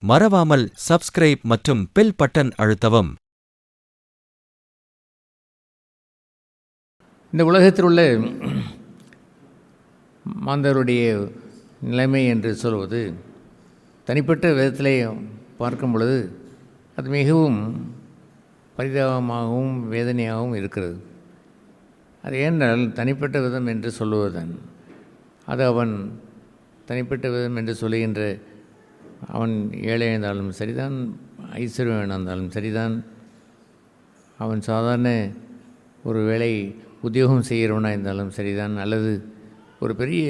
மறவாமல் சப்ஸ்கிரைப் மற்றும் bell button அழுத்தவும். இந்த உலகத்தில் உள்ள மாந்தருடைய நிலைமை என்று சொல்வது தனிப்பட்ட விதத்திலே பார்க்கும் பொழுது அது மிகவும் பரிதாபமாகவும் வேதனையாகவும் இருக்கிறது. அது ஏனென்றால் தனிப்பட்ட விதம் என்று சொல்லுவதுதான் அது அவன் தனிப்பட்ட விதம் என்று சொல்லுகின்ற அவன் ஏழை இருந்தாலும் சரிதான், ஐஸ்வர்யம் இருந்தாலும் சரிதான், அவன் சாதாரண ஒரு வேலை உத்தியோகம் செய்கிறவனாக இருந்தாலும் சரிதான், அல்லது ஒரு பெரிய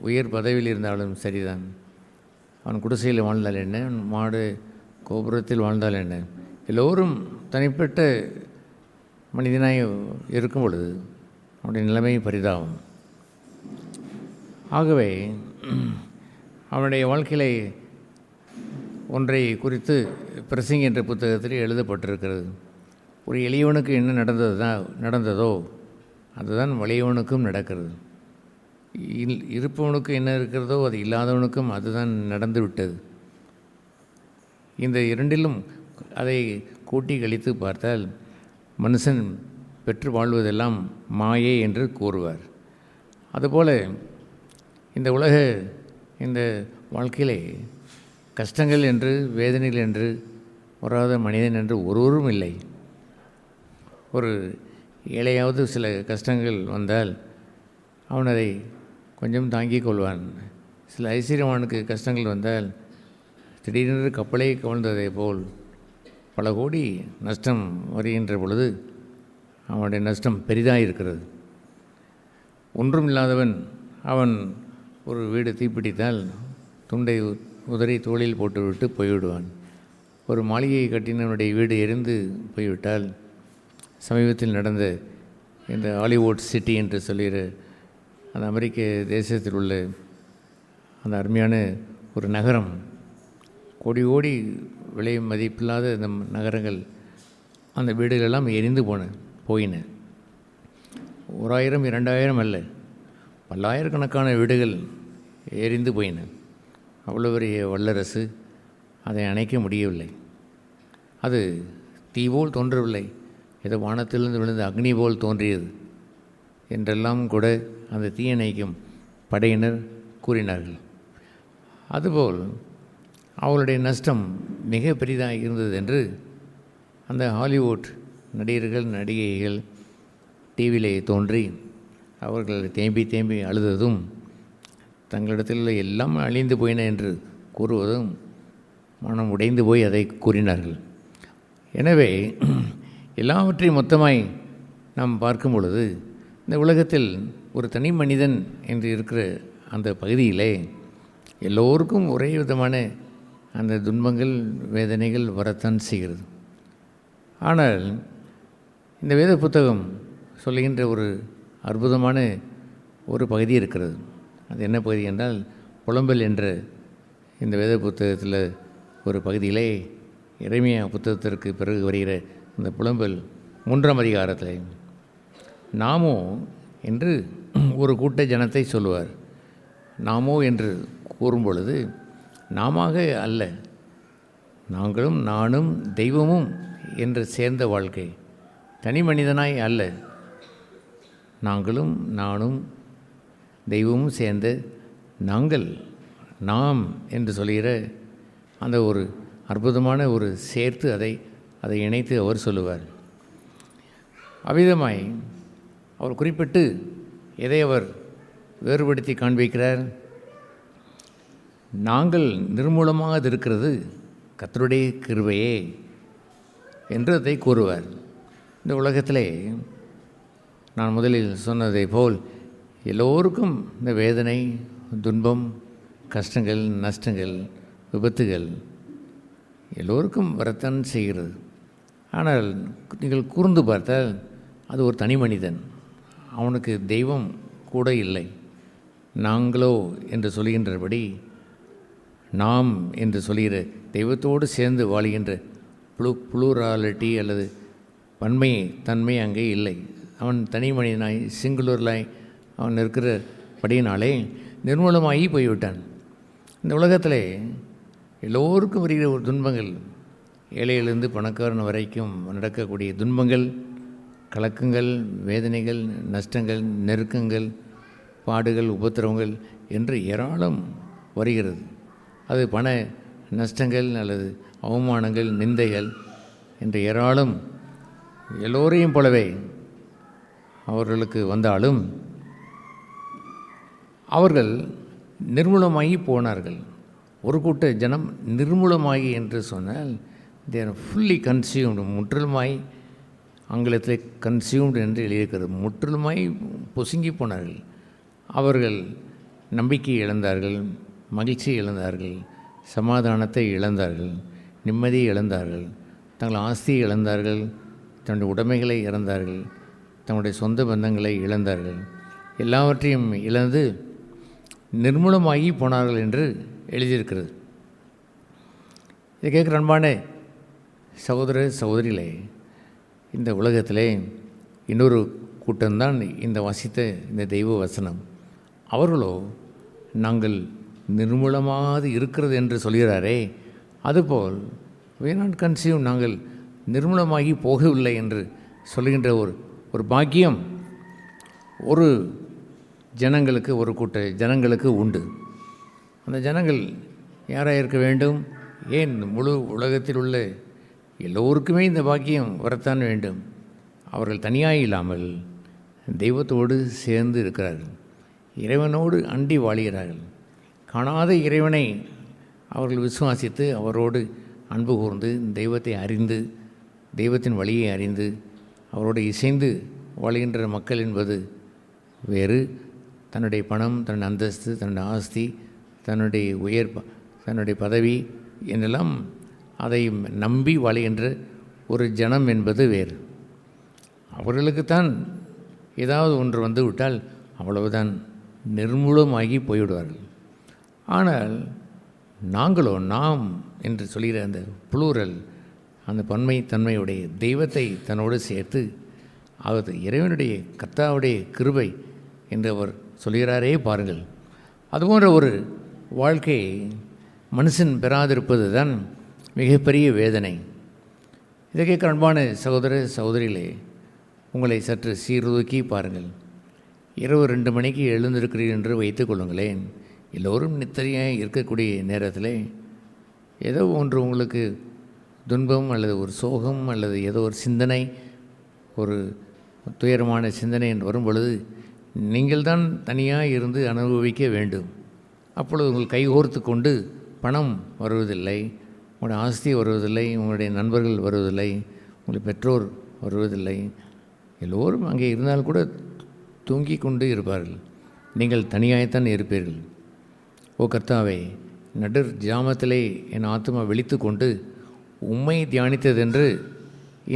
உயர் பதவியில் இருந்தாலும் சரிதான், அவன் குடிசையில் வாழ்ந்தால் என்ன, மாடு கோபுரத்தில் வாழ்ந்தால் என்ன, எல்லோரும் தனிப்பட்ட மனிதனாய் இருக்கும் பொழுது அவனுடைய நிலைமை பரிதாபம். ஆகவே அவனுடைய வாழ்க்கையிலே ஒன்றை குறித்து பிரசங்கி என்ற புத்தகத்தில் எழுதப்பட்டிருக்கிறது. ஒரு எளியவனுக்கு என்ன நடந்ததோ அதுதான் வலியவனுக்கும் நடக்கிறது. இருப்பவனுக்கு என்ன இருக்கிறதோ அது இல்லாதவனுக்கும் அதுதான் நடந்து விட்டது. இந்த இரண்டிலும் அதை கூட்டி கழித்து பார்த்தால் மனுஷன் பெற்று வாழ்வதெல்லாம் மாயை என்று கூறுவார். அதுபோல் இந்த வாழ்க்கையிலே கஷ்டங்கள் என்று வேதனைகள் என்று வராத மனிதன் என்று ஒருவரும் இல்லை. ஒரு ஏழையாவது சில கஷ்டங்கள் வந்தால் அவன் அதை கொஞ்சம் தாங்கிக் கொள்வான். சில ஐஸ்வர்யவானுக்கு கஷ்டங்கள் வந்தால் திடீரென்று கப்பலை கவிழ்ந்ததை போல் பல கோடி நஷ்டம் வருகின்ற பொழுது அவனுடைய நஷ்டம் பெரிதாக இருக்கிறது. ஒன்றும் இல்லாதவன் அவன் ஒரு வீடு தீப்பிடித்தால் துண்டை உதறி தோளில் போட்டுவிட்டு போய்விடுவான். ஒரு மாளிகையை கட்டினவனுடைய வீடு எரிந்து போய்விட்டால், சமீபத்தில் நடந்த இந்த ஹாலிவுட் சிட்டி என்று சொல்கிற அந்த அமெரிக்க தேசத்தில் உள்ள அந்த அருமையான ஒரு நகரம், கோடி கோடி விலை மதிப்பில்லாத இந்த நகரங்கள், அந்த வீடுகளெல்லாம் எரிந்து போயின. 1000 2000 அல்ல, பல்லாயிரக்கணக்கான வீடுகள் எரிந்து போயின. அவ்வளோ பெரிய வல்லரசு அதை அணைக்க முடியவில்லை. அது தீ போல் தோன்றவில்லை, ஏதோ வானத்திலிருந்து விழுந்த அக்னி போல் தோன்றியது என்றெல்லாம் கூட அந்த தீயணைக்கும் படையினர் கூறினார்கள். அதுபோல் அவளுடைய நஷ்டம் மிக பெரிதாக இருந்தது என்று அந்த ஹாலிவுட் நடிகர்கள் நடிகைகள் டிவியிலே தோன்றி அவர்கள் தேம்பி அழுததும், தங்களிடத்தில் எல்லாம் அழிந்து போயின என்று கூறுவதும் மனம் உடைந்து போய் அதை கூறினார்கள். எனவே எல்லாவற்றையும் மொத்தமாய் நாம் பார்க்கும் பொழுது இந்த உலகத்தில் ஒரு தனி மனிதன் என்று இருக்கிற அந்த பகுதியிலே எல்லோருக்கும் ஒரே விதமான அந்த துன்பங்கள் வேதனைகள் வரத்தான் செய்கிறது. ஆனால் இந்த வேத புத்தகம் சொல்லுகின்ற ஒரு அற்புதமான ஒரு பகுதி இருக்கிறது. அது என்ன பகுதி என்றால், புலம்பல் என்ற இந்த வேத புத்தகத்தில் ஒரு பகுதியிலே எரேமியா புத்தகத்திற்கு பிறகு வருகிற இந்த புலம்பல் 3ஆம் அதிகாரத்தில் நாமோ என்று ஒரு கூட்ட ஜனத்தை சொல்லுவார். நாமோ என்று கூறும் பொழுது நாமாக அல்ல, நாங்களும் நானும் தெய்வமும் என்று சேர்ந்த வாழ்க்கை, தனி மனிதனாய் அல்ல, நாங்களும் நானும் தெய்வமும் சேர்ந்து நாம் என்று சொல்கிற அந்த ஒரு அற்புதமான ஒரு சேர்த்து அதை இணைத்து அவர் சொல்லுவார். அவ்விதமாய் அவர் குறிப்பிட்டு எதை அவர் வேறுபடுத்தி காண்பிக்கிறார்? நாங்கள் நிர்மூலமாக இருக்கிறது கர்த்தருடைய கிருபையே என்று அதை கூறுவார். இந்த உலகத்திலே நான் முதலில் சொன்னதை போல் எல்லோருக்கும் இந்த வேதனை, துன்பம், கஷ்டங்கள், நஷ்டங்கள், விபத்துகள் எல்லோருக்கும் வரத்தான் செய்கிறது. ஆனால் நீங்கள் கூர்ந்து பார்த்தால் அது ஒரு தனி மனிதன், அவனுக்கு தெய்வம் கூட இல்லை. நாங்களோ என்று சொல்கின்றபடி நாம் என்று சொல்கிற தெய்வத்தோடு சேர்ந்து வாழ்கின்ற புளூராலிட்டி அல்லது பன்மை தன்மை அங்கே இல்லை. அவன் தனி மனிதனாய் சிங்குலர்லாய் அவன் இருக்கிற படியினாலே நிர்மூலமாகி போய்விட்டான். இந்த உலகத்திலே எல்லோருக்கும் வருகிற ஒரு துன்பங்கள், ஏழையிலிருந்து பணக்காரன் வரைக்கும் நடக்கக்கூடிய துன்பங்கள், கலக்கங்கள், வேதனைகள், நஷ்டங்கள், நெருக்கங்கள், பாடுகள், உபத்திரவங்கள் என்று ஏராளம் வருகிறது. அது பண நஷ்டங்கள் அல்லது அவமானங்கள், நிந்தைகள் என்று ஏராளம் எல்லோரையும் போலவே அவர்களுக்கு வந்தாலும் அவர்கள் நிர்மூலமாகி போனார்கள். ஒரு கூட்ட ஜனம் நிர்மூலமாகி என்று சொன்னால் தே ஆர் ஃபுல்லி கன்சியூம்டு, முற்றிலுமாய், ஆங்கிலத்தில் கன்சியூம்டு என்று எழுதியிருக்கிறது, முற்றிலுமாய் பொசுங்கி போனார்கள். அவர்கள் நம்பிக்கை இழந்தார்கள், மகிழ்ச்சி இழந்தார்கள், சமாதானத்தை இழந்தார்கள், நிம்மதியை இழந்தார்கள், தங்கள் ஆஸ்தியை இழந்தார்கள், தன்னுடைய உடைமைகளை இழந்தார்கள், தன்னுடைய சொந்த பந்தங்களை இழந்தார்கள், எல்லாவற்றையும் இழந்து நிர்மூலமாகி போனார்கள் என்று எழுதியிருக்கிறது. இதை கேட்குற அன்பான சகோதர சகோதரிகளே, இந்த உலகத்திலே இன்னொரு கூட்டம்தான் இந்த வாசித்த இந்த தெய்வ வசனம். அவர்களோ நாங்கள் நிர்மூலமாக இருக்கிறது என்று சொல்கிறாரே, அதுபோல் we are not consumed, நாங்கள் நிர்மூலமாகி போகவில்லை என்று சொல்கின்ற ஒரு பாக்கியம் ஒரு ஜனங்களுக்கு, ஒரு கூட்ட ஜனங்களுக்கு உண்டு. அந்த ஜனங்கள் யாராக இருக்க வேண்டும்? ஏன் முழு உலகத்தில் உள்ள எல்லோருக்குமே இந்த பாக்கியம் வரத்தான் வேண்டும். அவர்கள் தனியாக இல்லாமல் தெய்வத்தோடு சேர்ந்து இருக்கிறார்கள், இறைவனோடு அண்டி வாழ்கிறார்கள். காணாத இறைவனை அவர்கள் விசுவாசித்து அவரோடு அன்பு கூர்ந்து தெய்வத்தை அறிந்து, தெய்வத்தின் வழியை அறிந்து அவரோடு இசைந்து வாழ்கின்ற மக்கள் என்பது வேறு. தன்னுடைய பணம், தன்னுடைய அந்தஸ்து, தன்னுடைய ஆஸ்தி, தன்னுடைய தன்னுடைய பதவி என்னெல்லாம் அதை நம்பி வாழ்கின்ற ஒரு ஜனம் என்பது வேறு. அவர்களுக்குத்தான் ஏதாவது ஒன்று வந்து விட்டால் அவ்வளவுதான், நிர்மூலமாகி போய்விடுவார்கள். ஆனால் நாங்களோ, நாம் என்று சொல்கிற அந்த புளூரல், அந்த பன்மை தன்மையுடைய தெய்வத்தை தன்னோடு சேர்த்து, அது இறைவனுடைய கர்த்தாவுடைய கிருபை என்று அவர் சொல்கிறாரே பாருங்கள். அதுபோன்ற ஒரு வாழ்க்கையை மனுஷன் பெறாதிருப்பது தான் மிகப்பெரிய வேதனை. இதை கேட்குற அன்பான சகோதர சகோதரிகளே, உங்களை சற்று சீர்தூக்கி பாருங்கள். இரவு 2 மணிக்கு எழுந்திருக்கிறீர்கள் என்று வைத்துக் கொள்ளுங்களேன். எல்லோரும் நித்திரையாக இருக்கக்கூடிய நேரத்தில் ஏதோ ஒன்று உங்களுக்கு துன்பம் அல்லது ஒரு சோகம் அல்லது ஏதோ ஒரு சிந்தனை, ஒரு துயரமான சிந்தனை என்று வரும் பொழுது நீங்கள் தான் தனியாக இருந்து அனுபவிக்க வேண்டும். அப்பொழுது உங்கள் கைகோர்த்து கொண்டு பணம் வருவதில்லை, உங்களுடைய ஆஸ்தி வருவதில்லை, உங்களுடைய நண்பர்கள் வருவதில்லை, உங்களுடைய பெற்றோர் வருவதில்லை. எல்லோரும் அங்கே இருந்தால் கூட தூங்கி கொண்டு இருப்பார்கள். நீங்கள் தனியாகத்தான் இருப்பீர்கள். ஓ கர்த்தாவே, நடுர் ஜாமத்திலே என் ஆத்மா விழித்து கொண்டு உம்மை தியானித்ததென்று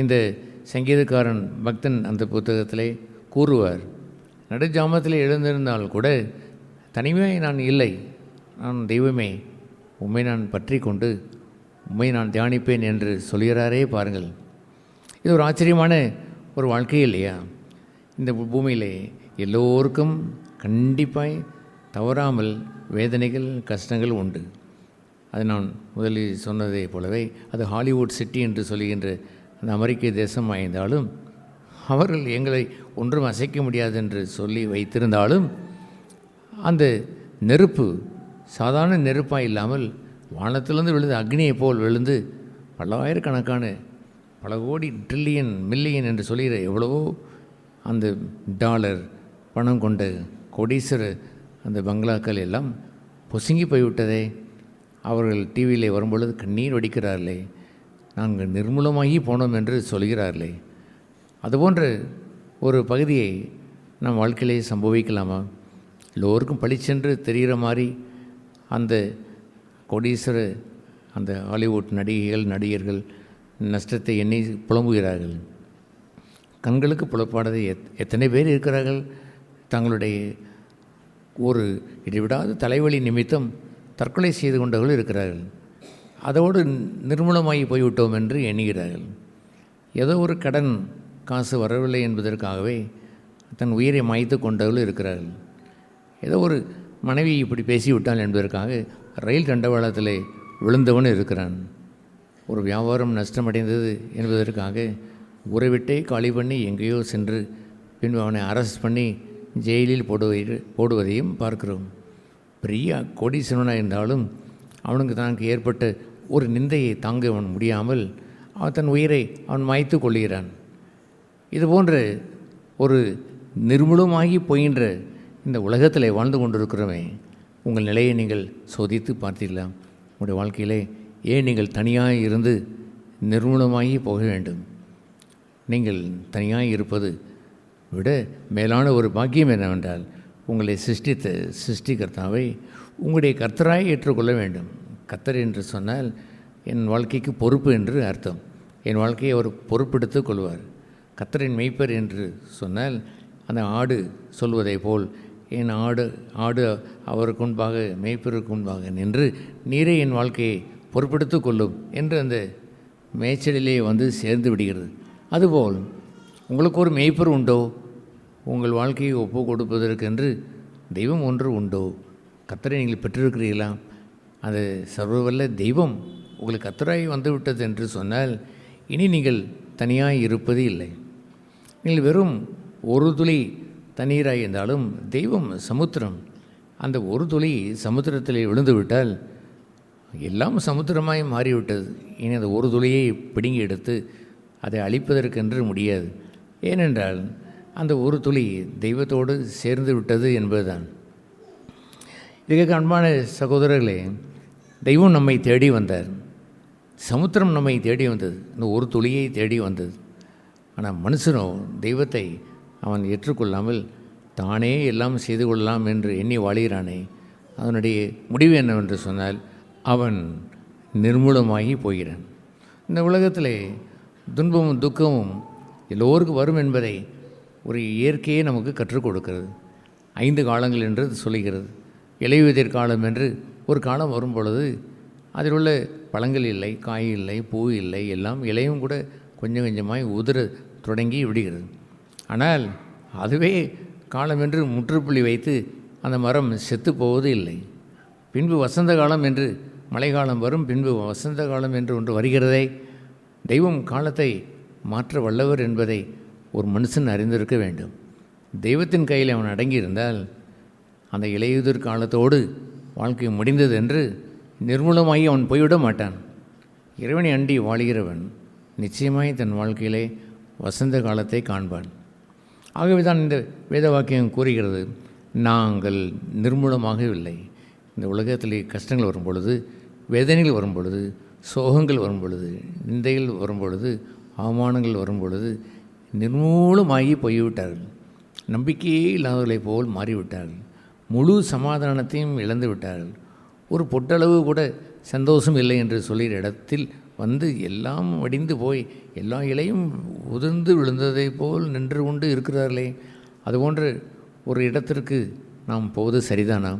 இந்த சங்கீதக்காரன் பக்தன் அந்த புத்தகத்திலே கூறுவார். நடுஜாமத்தில் எழுந்திருந்தால் கூட தனிமையாக நான் இல்லை, நான் தெய்வமே உம்மை நான் பற்றி கொண்டு உம்மை நான் தியானிப்பேன் என்று சொல்கிறாரே பாருங்கள். இது ஒரு ஆச்சரியமான ஒரு வாழ்க்கை இல்லையா? இந்த பூமியிலே எல்லோருக்கும் கண்டிப்பாய் தவறாமல் வேதனைகள், கஷ்டங்கள் உண்டு. அது நான் முதலில் சொன்னதை போலவே அது ஹாலிவுட் சிட்டி என்று சொல்லுகின்ற அந்த அமெரிக்க தேசம் ஆய்ந்தாலும் அவர்கள் எங்களை ஒன்றும் அசைக்க முடியாது என்று சொல்லி வைத்திருந்தாலும் அந்த நெருப்பு சாதாரண நெருப்பாக இல்லாமல் வானத்திலிருந்து விழுந்து அக்னியை போல் விழுந்து பல்லாயிரக்கணக்கான, பல கோடி, ட்ரில்லியன், மில்லியன் என்று சொல்லுகிற எவ்வளவோ அந்த டாலர் பணம் கொண்ட கோடீஸ்வர அந்த பங்களாக்கள் எல்லாம் பொசுங்கி போய்விட்டதே. அவர்கள் டிவியில் வரும்பொழுது கண்ணீர் வடிக்கிறார்களே, நாங்கள் நிர்மூலமாகி போனோம் என்று சொல்கிறார்களே. அதுபோன்ற ஒரு பகுதியை நம் வாழ்க்கையிலே சம்பவிக்கலாமா? எல்லோருக்கும் பளிச்சென்று தெரிகிற மாதிரி அந்த கோடீஸ்வர அந்த ஹாலிவுட் நடிகைகள், நடிகர்கள் நஷ்டத்தை எண்ணி புலம்புகிறார்கள். கண்களுக்கு புலப்பாடதை எத்தனை பேர் இருக்கிறார்கள்? தங்களுடைய ஒரு இடைவிடாத தலைவலி நிமித்தம் தற்கொலை செய்து கொண்டவர்கள் இருக்கிறார்கள். அதோடு நிர்மூலமாகி போய்விட்டோம் என்று எண்ணுகிறார்கள். ஏதோ ஒரு கடன் காசு வரவில்லை என்பதற்காகவே தன் உயிரை மாய்த்து கொண்டவர்கள் இருக்கிறார்கள். ஏதோ ஒரு மனைவி இப்படி பேசிவிட்டால் என்பதற்காக ரயில் தண்டவாளத்தில் விழுந்தவன் இருக்கிறான். ஒரு வியாபாரம் நஷ்டமடைந்தது என்பதற்காக ஊரை விட்டே காலி பண்ணி எங்கேயோ சென்று பின்பு அவனை அரெஸ்ட் பண்ணி ஜெயிலில் போடுவதையும் பார்க்கிறோம். பெரிய கோடீஸ்வரனாக இருந்தாலும் அவனுக்கு தனக்கு ஏற்பட்ட ஒரு நிந்தையை தாங்க அவன் முடியாமல் அவன் தன் உயிரை அவன் மாய்த்து கொள்கிறான். இதுபோன்ற ஒரு நிர்மூலமாகி போகின்ற இந்த உலகத்தில் வாழ்ந்து கொண்டிருக்கிறோமே, உங்கள் நிலையை நீங்கள் சோதித்து பார்த்தீர்களா? உங்களுடைய வாழ்க்கையிலே ஏன் நீங்கள் தனியாக இருந்து நிர்மூலமாகி போக வேண்டும்? நீங்கள் தனியாக இருப்பது விட மேலான ஒரு பாக்கியம் என்னவென்றால், உங்களை சிருஷ்டித்த சிருஷ்டிகர்த்தாவை உங்களுடைய கர்த்தராய் ஏற்றுக்கொள்ள வேண்டும். கர்த்தர் என்று சொன்னால் என் வாழ்க்கைக்கு பொறுப்பு என்று அர்த்தம். என் வாழ்க்கையை அவர் பொறுப்பெடுத்து கொள்வார். கர்த்தரின் மெய்ப்பர் என்று சொன்னால் அந்த ஆடு சொல்வதை போல் என் ஆடு அவருக்கு முன்பாக மெய்ப்பருக்கு முன்பாக நின்று நீரே என் வாழ்க்கையை பொறுப்பெடுத்து கொள்ளும் என்று அந்த மேய்ச்சலிலே வந்து சேர்ந்து விடுகிறது. அதுபோல் உங்களுக்கு ஒரு மெய்ப்பர் உண்டோ? உங்கள் வாழ்க்கையை ஒப்பு கொடுப்பதற்கென்று தெய்வம் ஒன்று உண்டோ? கர்த்தரை நீங்கள் பெற்றிருக்கிறீர்களா? அது சர்வவல்ல தெய்வம் உங்களுக்கு கர்த்தராய் வந்துவிட்டது என்று சொன்னால் இனி நீங்கள் தனியாக இருப்பது இல்லை. நீங்கள் வெறும் ஒரு துளி தண்ணீராக இருந்தாலும் தெய்வம் சமுத்திரம். அந்த ஒரு துளி சமுத்திரத்தில் விழுந்து விட்டால் எல்லாம் சமுத்திரமாய் மாறிவிட்டது. இனி அந்த ஒரு துளியை பிடுங்கி எடுத்து அதை அழிப்பதற்கென்று முடியாது. ஏனென்றால் அந்த ஒரு துளி தெய்வத்தோடு சேர்ந்து விட்டது என்பதுதான். இதுக்கு அன்பான சகோதரர்களே, தெய்வம் நம்மை தேடி வந்தார். சமுத்திரம் நம்மை தேடி வந்தது, இந்த ஒரு துளியை தேடி வந்தது. ஆனால் மனுஷனோ தெய்வத்தை அவன் ஏற்றுக்கொள்ளாமல் தானே எல்லாம் செய்து கொள்ளலாம் என்று எண்ணி வாழுகிறானே, அதனுடைய முடிவு என்னவென்று சொன்னால் அவன் நிர்மூலமாகி போகிறான். இந்த உலகத்திலே துன்பமும் துக்கமும் எல்லோருக்கும் வரும் என்பதை ஒரு இயற்கையே நமக்கு கற்றுக் கொடுக்கிறது. 5 காலங்கள் என்று சொல்லுகிறது. இலையுதிர் காலம் என்று ஒரு காலம் வரும் பொழுது அதில் உள்ள பழங்கள் இல்லை, காய் இல்லை, பூ இல்லை, எல்லாம் இலையும் கூட கொஞ்சம் கொஞ்சமாய் உதிர தொடங்கி விடுகிறது. ஆனால் அதுவே காலம் என்று முற்றுப்புள்ளி வைத்து அந்த மரம் செத்து போவது இல்லை. பின்பு வசந்த காலம் என்று மழை காலம் வரும், பின்பு வசந்த காலம் என்று ஒன்று வருகிறதே. தெய்வம் காலத்தை மாற்ற வல்லவர் என்பதை ஒரு மனுஷன் அறிந்திருக்க வேண்டும். தெய்வத்தின் கையில் அவன் அடங்கியிருந்தால் அந்த இலையுதிர் காலத்தோடு வாழ்க்கை முடிந்தது என்று நிர்மூலமாகி அவன் போய்விட மாட்டான். இறைவனை அண்டி வாழ்கிறவன் நிச்சயமாய் தன் வாழ்க்கையிலே வசந்த காலத்தை காண்பான். ஆகவே தான் இந்த வேத வாக்கியம் கூறுகிறது, நாங்கள் நிர்மூலமாகவில்லை. இந்த உலகத்திலே கஷ்டங்கள் வரும் பொழுது, வேதனைகள் வரும் பொழுது, சோகங்கள் வரும் பொழுது, நிந்தைகள் வரும் பொழுது, அவமானங்கள் வரும் பொழுது நிர்மூலமாகி போய்விட்டார்கள். நம்பிக்கையே இல்லாதவர்களைப் போல் மாறிவிட்டார்கள். முழு சமாதானத்தையும் இழந்து விட்டார்கள். ஒரு பொட்டளவு கூட சந்தோஷம் இல்லை என்று சொல்லிற இடத்தில் வந்து எல்லாம் வடிந்து போய் எல்லா இலையும் உதிர்ந்து விழுந்ததை போல் நின்று கொண்டு இருக்கிறார்களே. அதுபோன்ற ஒரு இடத்திற்கு நாம் போவது சரிதானா?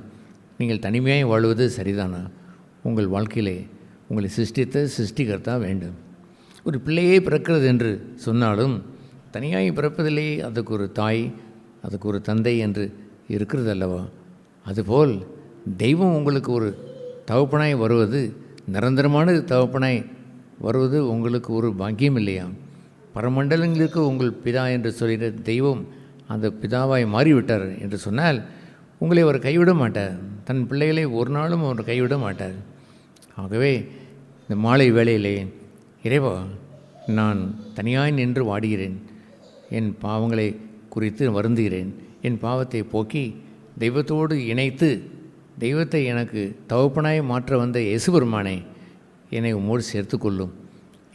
நீங்கள் தனிமையாக வாழ்வது சரிதானா? உங்கள் வாழ்க்கையிலே உங்களை சிருஷ்டித்த சிருஷ்டிகர்த்தா வேண்டும். ஒரு பிள்ளையே பிறக்கிறது என்று சொன்னாலும் தனியாய் பிறப்பதிலே அதுக்கு ஒரு தாய், அதுக்கு ஒரு தந்தை என்று இருக்கிறது அல்லவா? அதுபோல் தெய்வம் உங்களுக்கு ஒரு தகப்பனாய் வருவது, நிரந்தரமான தகப்பனாய் வருவது உங்களுக்கு ஒரு பாக்கியம் இல்லையா? பரமண்டலங்களுக்கு உங்கள் பிதா என்று சொல்கிற தெய்வம் அந்த பிதாவாய் மாறிவிட்டார் என்று சொன்னால் உங்களை அவர் கைவிட மாட்டார். தன் பிள்ளைகளை ஒரு நாளும் அவர் கைவிட மாட்டார். ஆகவே இந்த மாலை வேளையிலே, இறைவா, நான் தனியாய் நின்று வாடுகிறேன், என் பாவங்களை குறித்து வருந்துகிறேன், என் பாவத்தை போக்கி தெய்வத்தோடு இணைத்து தெய்வத்தை எனக்கு தகப்பனாய் மாற்ற வந்த இயேசுபெருமானே, என்னை உம்மோடு சேர்த்து கொள்ளும்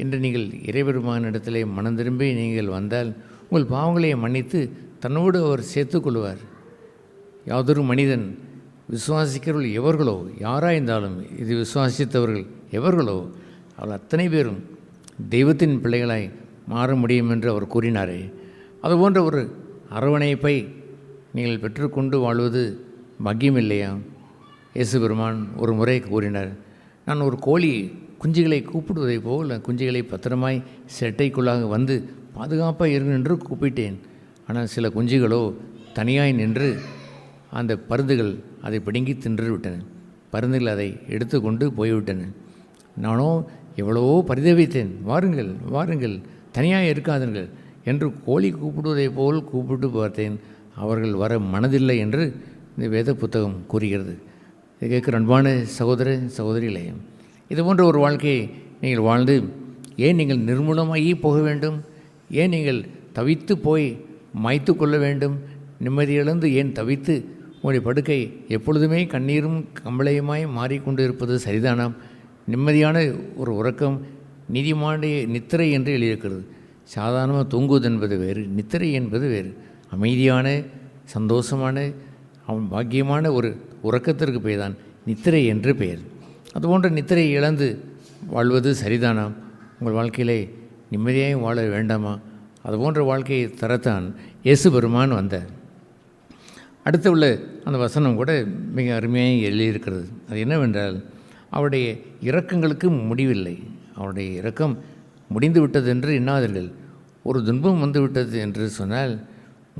என்று நீங்கள் இறைபெருமானிடத்திலே மனம் திரும்பி நீங்கள் வந்தால் உங்கள் பாவங்களை மன்னித்து தன்னோடு அவர் சேர்த்து கொள்வார். யாதொரு மனிதன் விசுவாசிக்கிறவர்கள் எவர்களோ, யாராயிருந்தாலும் இது விசுவாசித்தவர்கள் எவர்களோ அவர்கள் அத்தனை பேரும் தெய்வத்தின் பிள்ளைகளாய் மாற முடியும் என்று அவர் கூறினாரே. அதுபோன்ற ஒரு அரவணைப்பை நீங்கள் பெற்றுக்கொண்டு வாழ்வது பாக்கியம் இல்லையா? இயேசு பெருமான் ஒரு முறை கூறினார், நான் ஒரு கோழி குஞ்சுகளை கூப்பிடுவதை போல் குஞ்சுகளை பத்திரமாய் செட்டைக்குள்ளாக வந்து பாதுகாப்பாக இருங்க என்று கூப்பிட்டேன். ஆனால் சில குஞ்சுகளோ தனியாய் நின்று அந்த பருந்துகள் அதை பிடுங்கி தின்று விட்டன. பருந்துகள் அதை எடுத்து கொண்டு போய்விட்டன. நானோ எவ்வளவோ பரிதவித்தேன், வாருங்கள் வாருங்கள், தனியாக இருக்காதீர்கள் என்று கோழி கூப்பிடுவதை போல் கூப்பிட்டு பார்த்தேன், அவர்கள் வர மனதில்லை என்று இந்த வேத புத்தகம் கூறுகிறது. இதை கேட்குற அன்பான சகோதர சகோதரிகளே, இது போன்ற ஒரு வாழ்க்கையை நீங்கள் வாழ்ந்து ஏன் நீங்கள் நிர்மூலமாகி போக வேண்டும்? ஏன் நீங்கள் தவித்து போய் மாய்த்து கொள்ள வேண்டும்? நிம்மதியிழந்து ஏன் தவித்து உங்களுடைய படுக்கை எப்பொழுதுமே கண்ணீரும் கம்பளையுமாய் மாறிக்கொண்டு இருப்பது சரிதானாம்? நிம்மதியான ஒரு உறக்கம் நீதிமானுடைய நித்திரை என்று எழுதியிருக்கிறது. சாதாரணமாக தூங்குவது என்பது வேறு, நித்திரை என்பது வேறு. அமைதியான சந்தோஷமான அவன் பாக்கியமான ஒரு உறக்கத்திற்கு பெயர் தான் நித்திரை என்று பெயர். அதுபோன்ற நித்திரை இழந்து வாழ்வது சரிதானாம்? உங்கள் வாழ்க்கையிலே நிம்மதியாக வாழ வேண்டாமா? அதுபோன்ற வாழ்க்கையை தரத்தான் இயேசு பெருமான் வந்தார். அடுத்து உள்ள அந்த வசனம் கூட மிக அருமையாக எழுதியிருக்கிறது. அது என்னவென்றால், அவருடைய இரக்கங்களுக்கு முடிவில்லை. அவருடைய இரக்கம் முடிந்து விட்டது என்று எண்ணாதீர்கள். ஒரு துன்பம் வந்து விட்டது என்று சொன்னால்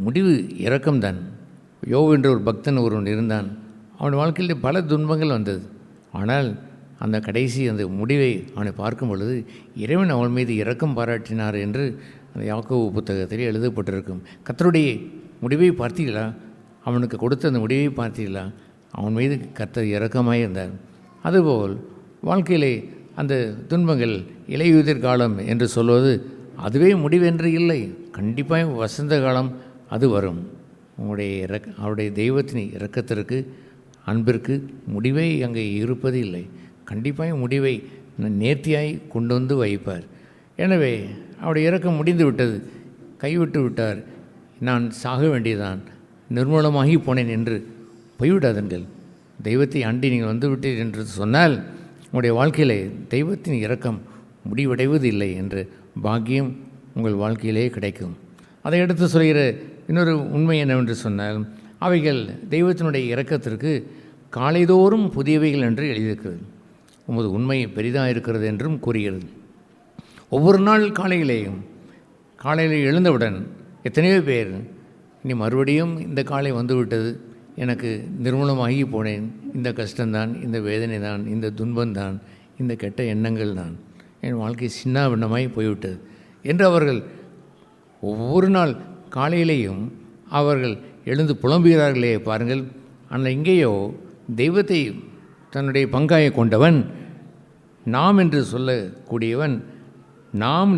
முடிவு இரக்கம்தான். யோபு என்ற ஒரு பக்தன் ஒருவன் இருந்தான். அவன் வாழ்க்கையில் பல துன்பங்கள் வந்தது. ஆனால் அந்த கடைசி அந்த முடிவை அவனை பார்க்கும் பொழுது இறைவன் அவன் மீது இரக்கம் பாராட்டினார் என்று அந்த யாக்கோபு புத்தகத்தில் எழுதப்பட்டிருக்கும். கர்த்தருடைய முடிவை பார்த்தீர்களா? அவனுக்கு கொடுத்த அந்த முடிவை பார்த்தீர்களா? அவன் மீது கர்த்தர் இரக்கமாக இருந்தார். அதுபோல் வாழ்க்கையிலே அந்த துன்பங்கள் இலையுதிர் காலம் என்று சொல்வது அதுவே முடிவென்று இல்லை. கண்டிப்பாக வசந்த காலம் அது வரும். அவருடைய தெய்வத்தின் இரக்கத்திற்கு அன்பிற்கு முடிவை அங்கே இருப்பது இல்லை. கண்டிப்பாக முடிவை நேர்த்தியாய் கொண்டு வந்து வைப்பார். எனவே அவருடைய இரக்கம் முடிந்து விட்டது, கைவிட்டு விட்டார், நான் சாக வேண்டியதான், நிர்மூலமாகி போனேன் என்று போய்விடாதீர்கள். தெய்வத்தை அண்டி நீங்கள் வந்துவிட்டீர்கள் என்று சொன்னால் உங்களுடைய வாழ்க்கையிலே தெய்வத்தின் இரக்கம் முடிவடைவது இல்லை என்ற பாக்கியம் உங்கள் வாழ்க்கையிலே கிடைக்கும். அதை எடுத்து சொல்கிற இன்னொரு உண்மை என்னவென்று சொன்னால், அவைகள் தெய்வத்தினுடைய இரக்கத்திற்கு காலைதோறும் புதியவைகள் என்று எழுதியிருக்கிறது. உமது உண்மை பெரிதாக இருக்கிறது என்றும் கூறுகிறது. ஒவ்வொரு நாள் காலையில் எழுந்தவுடன் எத்தனையோ பேர் இனி மறுபடியும் இந்த காலை வந்துவிட்டது, எனக்கு நிர்மூலமாகி போனேன், இந்த கஷ்டம்தான், இந்த வேதனை தான், இந்த துன்பம்தான், இந்த கெட்ட எண்ணங்கள் தான், என் வாழ்க்கை சின்ன பின்னமாய் போய்விட்டது என்று அவர்கள் ஒவ்வொரு நாள் காலையிலேயும் அவர்கள் எழுந்து புலம்புகிறார்களே பாருங்கள். ஆனால் இங்கேயோ தெய்வத்தை தன்னுடைய பங்காய கொண்டவன், நாம் என்று சொல்லக்கூடியவன், நாம்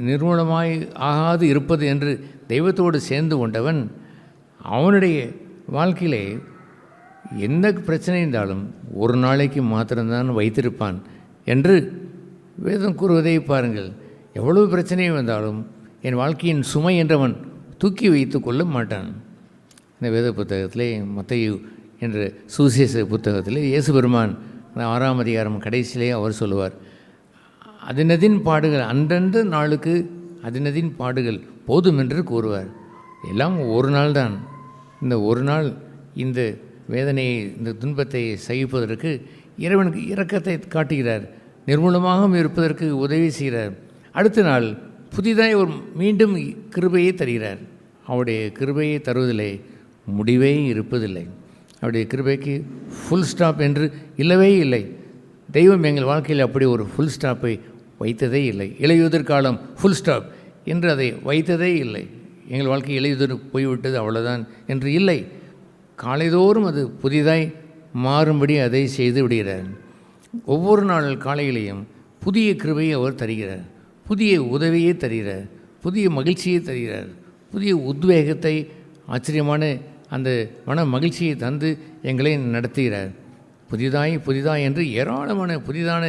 நிர்மூலமாய் ஆகாது இருப்பது என்று தெய்வத்தோடு சேர்ந்து கொண்டவன், அவனுடைய வாழ்க்கையிலே எந்த பிரச்சனை இருந்தாலும் ஒரு நாளைக்கு மாத்திரம்தான் வைத்திருப்பான் என்று வேதம் கூறுவதை பாருங்கள். எவ்வளவு பிரச்சனை வந்தாலும் என் வாழ்க்கையின் சுமை என்றவன் தூக்கி வைத்து கொள்ள மாட்டான். இந்த வேத புத்தகத்திலே மத்தேயு என்ற சுவிசேஷ புத்தகத்திலே இயேசு பெருமான் 6ஆம் அதிகாரம் கடைசியிலே அவர் சொல்லுவார், அதினதின் பாடுகள் அன்றன்று நாளுக்கு அதினதின் பாடுகள் போதும் என்று கூறுவார். எல்லாம் ஒரு நாள் தான். இந்த ஒரு நாள் இந்த வேதனையை, இந்த துன்பத்தை சகிப்பதற்கு இறைவனுக்கு இரக்கத்தை காட்டுகிறார், நிர்மூலமாக இருப்பதற்கு உதவி செய்கிறார். அடுத்த நாள் புதிதாக ஒரு மீண்டும் கிருபையை தருகிறார். அவருடைய கிருபையை தருவதில்லை முடிவே இருப்பதில்லை. அவருடைய கிருபைக்கு ஃபுல் ஸ்டாப் என்று இல்லவே இல்லை. தெய்வம் எங்கள் வாழ்க்கையில் அப்படி ஒரு ஃபுல் ஸ்டாப்பை வைத்ததே இல்லை. இலையுதிர் காலம் ஃபுல் ஸ்டாப் என்று அதை வைத்ததே இல்லை. எங்கள் வாழ்க்கை இலையுதிர் போய்விட்டது அவ்வளோதான் என்று இல்லை. காலைதோறும் அது புதிதாய் மாறும்படி அதை செய்து விடுகிறார். ஒவ்வொரு நாள் காலையிலையும் புதிய கிருபையை அவர் தருகிறார், புதிய உதவியை தருகிறார், புதிய மகிழ்ச்சியை தருகிறார், புதிய உத்வேகத்தை, ஆச்சரியமான அந்த மன மகிழ்ச்சியை தந்து எங்களை நடத்துகிறார். புதிதாய் என்று ஏராளமான புதிதான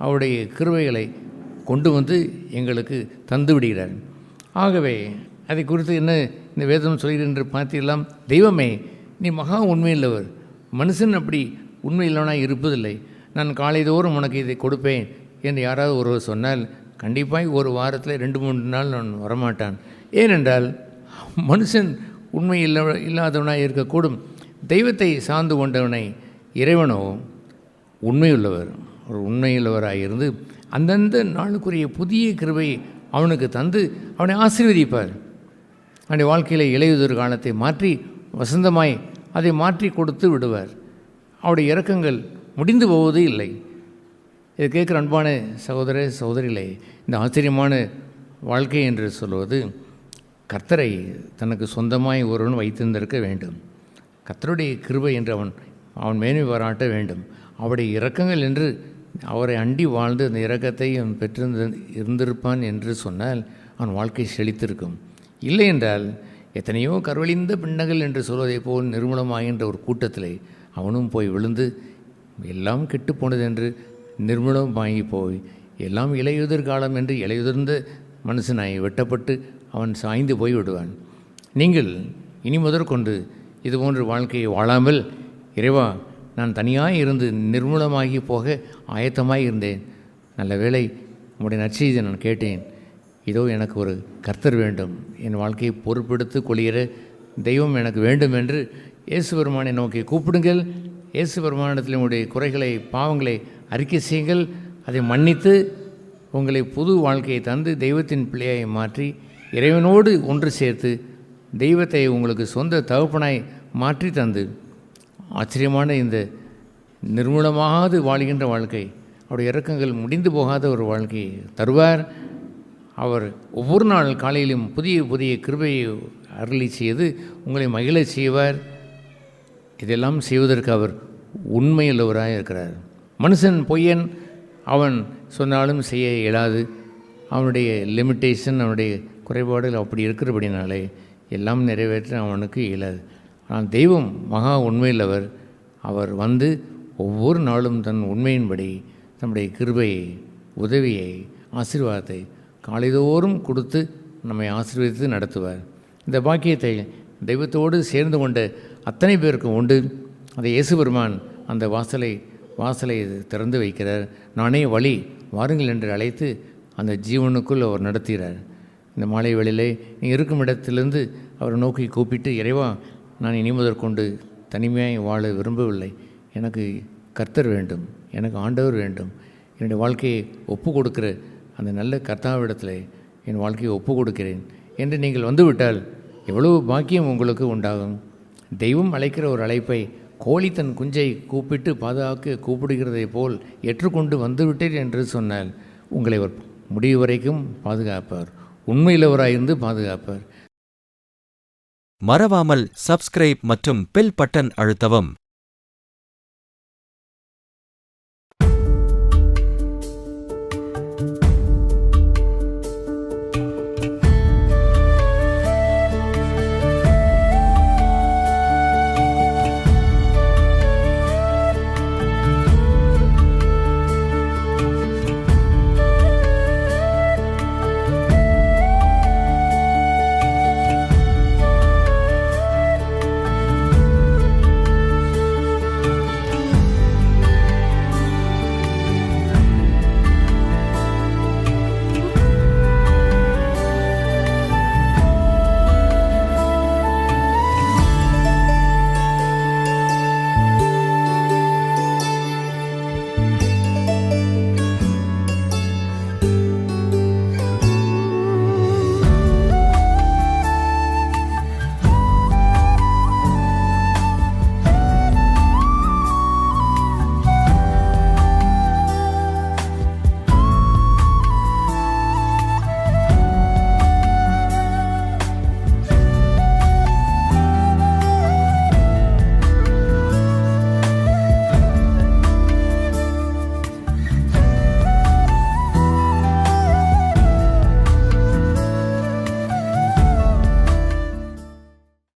அவருடைய கிருபைகளை கொண்டு வந்து எங்களுக்கு தந்து விடுகிறார். ஆகவே அதை குறித்து என்ன இந்த வேதம் சொல்கிறது என்று பார்த்தீர்களாம். தெய்வமே, நீ மகா உண்மையுள்ளவர், மனுஷன் அப்படி உண்மையில்லவனாக இருப்பதில்லை. நான் காலைதோறும் உனக்கு இதை கொடுப்பேன் என்று யாராவது ஒருவர் சொன்னால் கண்டிப்பாக ஒரு வாரத்தில் 2-3 நாள் நான் வரமாட்டான். ஏனென்றால் மனுஷன் உண்மை இல்லாதவனாக இருக்கக்கூடும். தெய்வத்தை சார்ந்து கொண்டவனை இறைவனோ உண்மையுள்ளவர், ஒரு உண்மையுள்ளவராக இருந்து அந்தந்த நாளுக்குரிய புதிய கிருபையை அவனுக்கு தந்து அவனை ஆசீர்வதிப்பார். அவனுடைய வாழ்க்கையில் இலையுதிர் காலத்தை மாற்றி வசந்தமாய் அதை மாற்றி கொடுத்து விடுவார். அவருடைய இரக்கங்கள் முடிந்து போவது இல்லை. இது கேட்குற அன்பான சகோதர சகோதரிகளே, இந்த ஆச்சரியமான வாழ்க்கை என்று சொல்வது கர்த்தரை தனக்கு சொந்தமாய் ஒருவன் வைத்திருந்திருக்க வேண்டும். கர்த்தருடைய கிருபை என்று அவன் மேன்மை பாராட்ட வேண்டும். அவருடைய இரக்கங்கள் என்று அவரை அண்டி வாழ்ந்து அந்த இரக்கத்தை அவன் இருந்திருப்பான் என்று சொன்னால் அவன் வாழ்க்கை செழித்திருக்கும். இல்லை என்றால் எத்தனையோ கருவழிந்த பின்னங்கள் என்று சொல்வதை போல் நிர்மூலமாகின்ற ஒரு கூட்டத்தில் அவனும் போய் விழுந்து எல்லாம் கெட்டு போனது என்று நிர்மூலமாகி போய் எல்லாம் இலையுதிர் காலம் என்று இலையுதிர்ந்த மனுஷனாய் வெட்டப்பட்டு அவன் சாய்ந்து போய் விடுவான். நீங்கள் இனி முதற்கொண்டு இதுபோன்ற வாழ்க்கையை வாழாமல், இறைவா நான் தனியாக இருந்து நிர்மூலமாகி போக ஆயத்தமாக இருந்தேன், நல்ல வேளை உம்முடைய நற்செய்தியை நான் கேட்டேன், இதோ எனக்கு ஒரு கர்த்தர் வேண்டும், என் வாழ்க்கையை பொறுப்பெடுத்து கொள்கிற தெய்வம் எனக்கு வேண்டும் என்று இயேசு பெருமானை நோக்கி கூப்பிடுங்கள். இயேசு பெருமானிடத்தில் உங்களுடைய குறைகளை பாவங்களை அறிக்கை செய்யுங்கள். அதை மன்னித்து உங்களை புது வாழ்க்கையை தந்து தெய்வத்தின் பிள்ளையை மாற்றி இறைவனோடு ஒன்று சேர்த்து தெய்வத்தை உங்களுக்கு சொந்த தகப்பனாய் மாற்றி தந்து ஆச்சரியமான இந்த நிர்மூலமாகாது வாழ்கின்ற வாழ்க்கை, அவருடைய இரக்கங்கள் முடிந்து போகாத ஒரு வாழ்க்கையை தருவார். அவர் ஒவ்வொரு நாள் காலையிலும் புதிய புதிய கிருபையை அருளி செய்து உங்களை மகிழச் செய்வார். இதெல்லாம் செய்வதற்கு அவர் உண்மையுள்ளவராக இருக்கிறார். மனுஷன் பொய்யன், அவன் சொன்னாலும் செய்ய இயலாது. அவனுடைய லிமிட்டேஷன், அவனுடைய குறைபாடுகள் அப்படி இருக்கிறபடினாலே எல்லாம் நிறைவேற்ற அவனுக்கு இயலாது. ஆனால் தெய்வம் மகா உண்மையுள்ளவர். அவர் வந்து ஒவ்வொரு நாளும் தன் உண்மையின்படி தன்னுடைய கிருபையை, உதவியை, ஆசீர்வாதத்தை காலைதோறும் கொடுத்து நம்மை ஆசீர்வதித்து நடத்துவார். இந்த பாக்கியத்தை தெய்வத்தோடு சேர்ந்து கொண்ட அத்தனை பேருக்கும் உண்டு. அதை இயேசு பெருமான் அந்த வாசலை திறந்து வைக்கிறார். நானே வழி, வாருங்கள் என்று அழைத்து அந்த ஜீவனுக்குள் அவர் நடத்துகிறார். இந்த மாலை வேளையிலே நீ இருக்கும் இடத்திலிருந்து அவரை நோக்கி கூப்பிட்டு, இறைவா நான் இனி முதற்கொண்டு தனிமையாக வாழ விரும்பவில்லை, எனக்கு கர்த்தர் வேண்டும், எனக்கு ஆண்டவர் வேண்டும், என்னுடைய வாழ்க்கையை ஒப்பு கொடுக்கிற அந்த நல்ல கர்த்தாவிடத்தில் என் வாழ்க்கையை ஒப்பு கொடுக்கிறேன் என்று நீங்கள் வந்துவிட்டால் எவ்வளவு பாக்கியம் உங்களுக்கு உண்டாகும். தெய்வம் அழைக்கிற ஒரு அழைப்பை கோழி தன் குஞ்சை கூப்பிட்டு பாதுகாக்க கூப்பிடுகிறதை போல் ஏற்றுக்கொண்டு வந்துவிட்டேன் என்று சொன்னால் உங்களை முடிவு வரைக்கும் பாதுகாப்பார், உண்மையிலவராயிருந்து பாதுகாப்பார். மறவாமல் சப்ஸ்கிரைப் மற்றும் பெல் பட்டன் அழுத்தவும்.